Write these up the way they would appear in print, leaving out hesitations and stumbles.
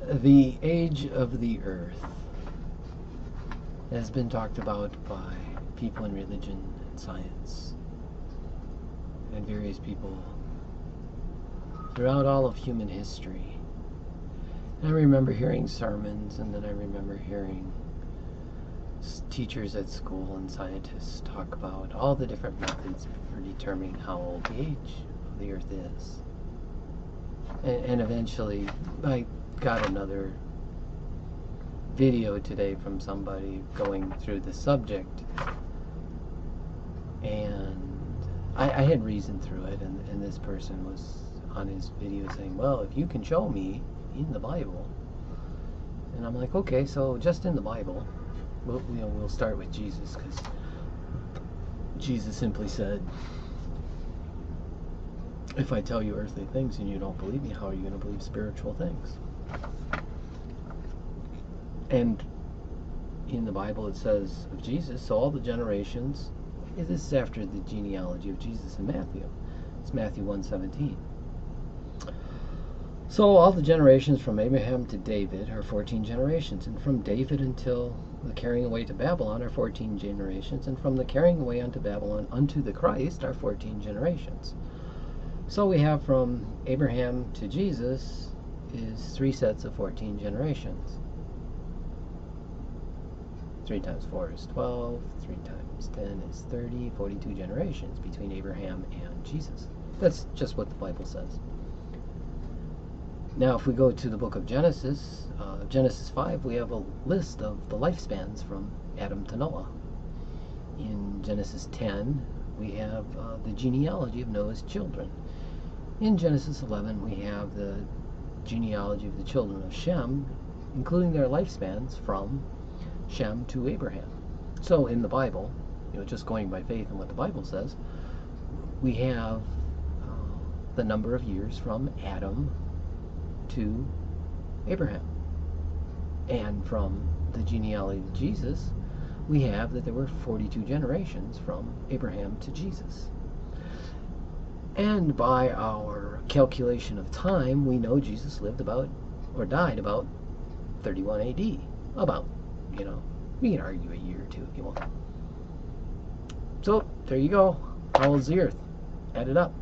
The age of the earth has been talked about by people in religion and science and various people throughout all of human history. And I remember hearing sermons, and then I remember hearing teachers at school and scientists talk about all the different methods for determining how old the age of the earth is. And eventually I got another video today from somebody going through the subject, and I had reasoned through it, and this person was on his video saying, well, if you can show me in the Bible. And I'm like, okay, so just in the Bible, we'll start with Jesus, because Jesus simply said, if I tell you earthly things and you don't believe me, how are you going to believe spiritual things? And in the Bible it says of Jesus, so all the generations, this is after the genealogy of Jesus in Matthew. It's Matthew 1:17. So all the generations from Abraham to David are 14 generations, and from David until the carrying away to Babylon are 14 generations, and from the carrying away unto Babylon unto the Christ are 14 generations. So we have from Abraham to Jesus is 3 sets of 14 generations. 3 times 4 is 12, 3 times 10 is 30, 42 generations between Abraham and Jesus. That's just what the Bible says. Now, if we go to the book of Genesis, Genesis 5, we have a list of the lifespans from Adam to Noah. In Genesis 10, we have the genealogy of Noah's children. In Genesis 11, we have the genealogy of the children of Shem, including their lifespans from Shem to Abraham. So in the Bible, just going by faith and what the Bible says, we have the number of years from Adam to Abraham. And from the genealogy of Jesus, we have that there were 42 generations from Abraham to Jesus. And by our calculation of time, we know Jesus lived about, or died about 31 AD. About, we can argue a year or two if you want. So, there you go. How old is the earth? Add it up.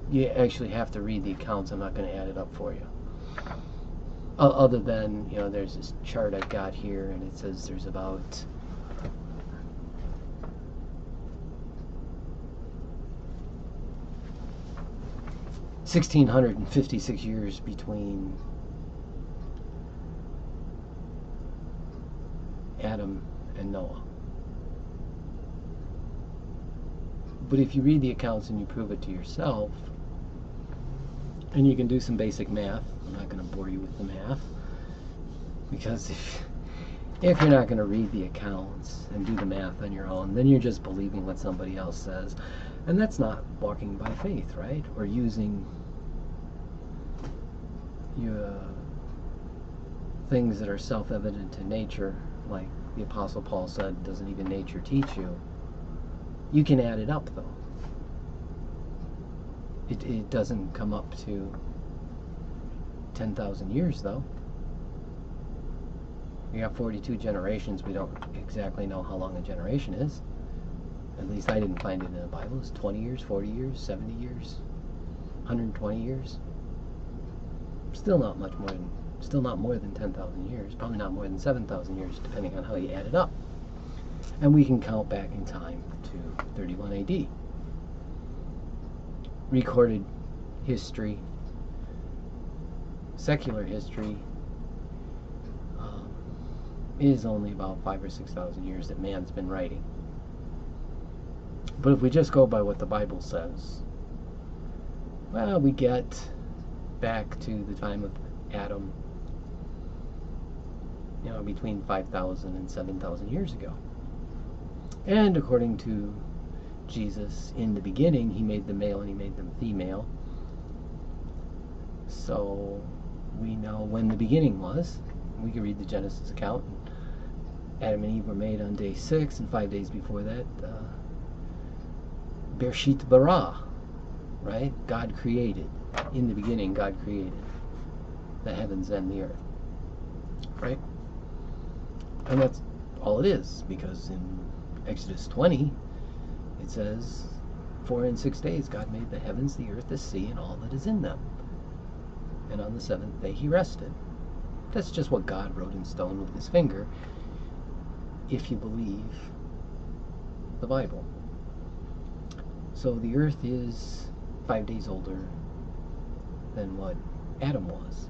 You actually have to read the accounts. I'm not going to add it up for you. Other than, there's this chart I've got here, and it says there's about 1,656 years between Adam and Noah. But if you read the accounts and you prove it to yourself, and you can do some basic math, I'm not going to bore you with the math, because if you're not going to read the accounts and do the math on your own, then you're just believing what somebody else says. And that's not walking by faith, right? Or using things that are self-evident to nature, like the Apostle Paul said, doesn't even nature teach you? You can add it up, though. It doesn't come up to 10,000 years, though. We have 42 generations. We don't exactly know how long a generation is. At least I didn't find it in the Bible. It's 20 years, 40 years, 70 years, 120 years. Still not more than 10,000 years. Probably not more than 7,000 years, depending on how you add it up. And we can count back in time to 31 AD. Recorded history, secular history, is only about 5,000 or 6,000 years that man's been writing. But if we just go by what the Bible says, well, we get back to the time of Adam, between 5,000 and 7,000 years ago. And according to Jesus, in the beginning, he made them male and he made them female. So we know when the beginning was. We can read the Genesis account. Adam and Eve were made on day 6, and 5 days before that, Bereshit bara, right? God created. In the beginning, God created. the heavens and the earth. Right? And that's all it is, because in Exodus 20, it says, 4 and 6 days God made the heavens, the earth, the sea, and all that is in them. And on the seventh day he rested. That's just what God wrote in stone with his finger, if you believe the Bible. So the earth is 5 days older than what Adam was,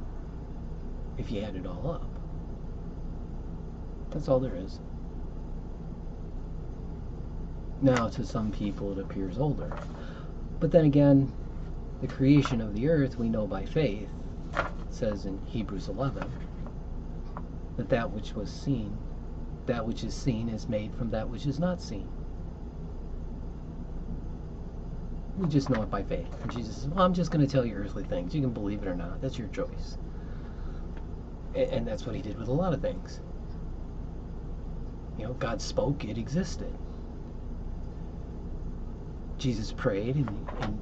if you add it all up. That's all there is. Now, to some people it appears older. But then again, the creation of the earth we know by faith. It says in Hebrews 11 that that which was seen, that which is seen is made from that which is not seen. We just know it by faith. And Jesus says, well, I'm just going to tell you earthly things. You can believe it or not. That's your choice. And that's what he did with a lot of things. You know, God spoke, it existed. Jesus prayed, and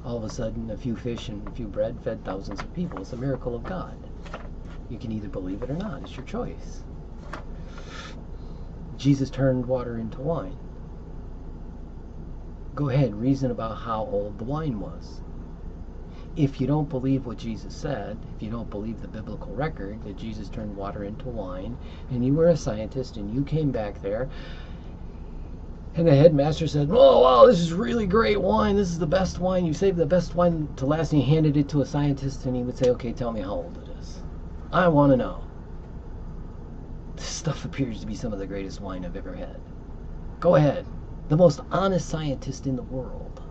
all of a sudden a few fish and a few bread fed thousands of people. It's a miracle of God. You can either believe it or not. It's your choice. Jesus turned water into wine. Go ahead, reason about how old the wine was. If you don't believe what Jesus said, if you don't believe the biblical record that Jesus turned water into wine, and you were a scientist and you came back there, and the headmaster said, oh, wow, this is really great wine. This is the best wine. You saved the best wine to last, and you handed it to a scientist, and he would say, okay, tell me how old it is. I want to know. This stuff appears to be some of the greatest wine I've ever had. Go ahead. The most honest scientist in the world,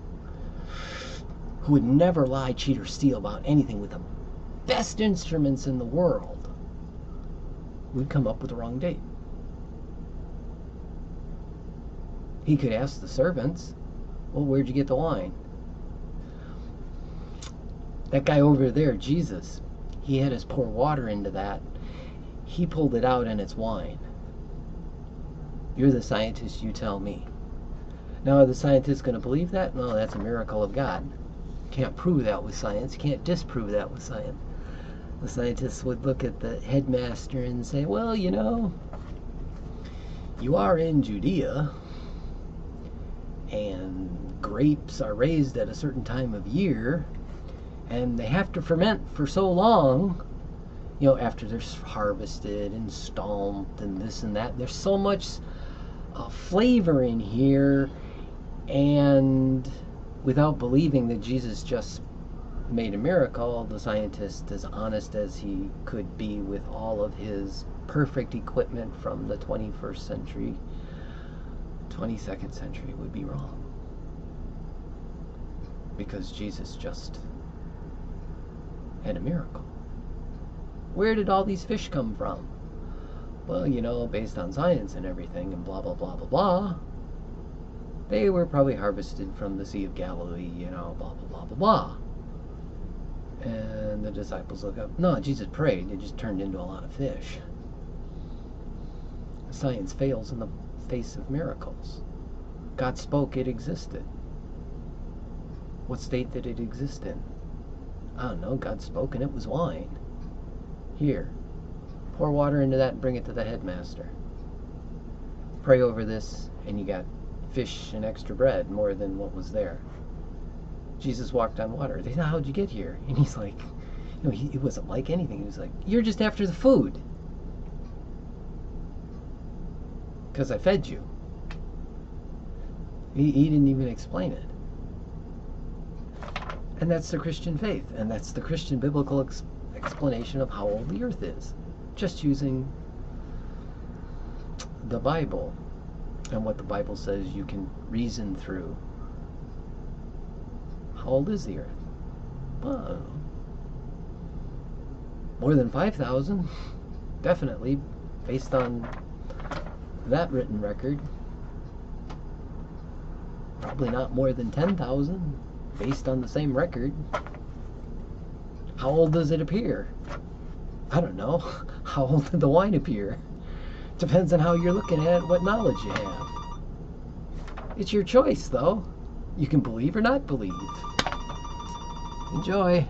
who would never lie, cheat, or steal about anything, with the best instruments in the world, would come up with the wrong date. He could ask the servants, well, where'd you get the wine? That guy over there, Jesus, he had us pour water into that. He pulled it out and it's wine. You're the scientist, you tell me. Now, are the scientists going to believe that? No, that's a miracle of God. Can't prove that with science. Can't disprove that with science. The scientists would look at the headmaster and say, well, you know, you are in Judea, and grapes are raised at a certain time of year, and they have to ferment for so long, you know, after they're harvested and stomped and this and that. There's so much flavor in here, and without believing that Jesus just made a miracle, the scientist, as honest as he could be with all of his perfect equipment from the 21st century, 22nd century, would be wrong. Because Jesus just had a miracle. Where did all these fish come from? Well, you know, based on science and everything and blah, blah, blah, blah, blah, they were probably harvested from the Sea of Galilee, you know, blah, blah, blah, blah, blah. And the disciples look up. No, Jesus prayed. It just turned into a lot of fish. Science fails in the face of miracles. God spoke, it existed. What state did it exist in? I don't know. God spoke and it was wine. Here, pour water into that and bring it to the headmaster. Pray over this and you got fish and extra bread, more than what was there. Jesus walked on water. They said, how'd you get here? And he's like, you know, he wasn't like anything. He was like, you're just after the food. Because I fed you. He didn't even explain it. And that's the Christian faith. And that's the Christian biblical explanation of how old the earth is. Just using the Bible and what the Bible says you can reason through. How old is the earth? Well, I don't know. More than 5,000. Definitely, based on that written record. Probably not more than 10,000, based on the same record. How old does it appear? I don't know. How old did the wine appear? Depends on how you're looking at it, what knowledge you have. It's your choice, though. You can believe or not believe. Enjoy.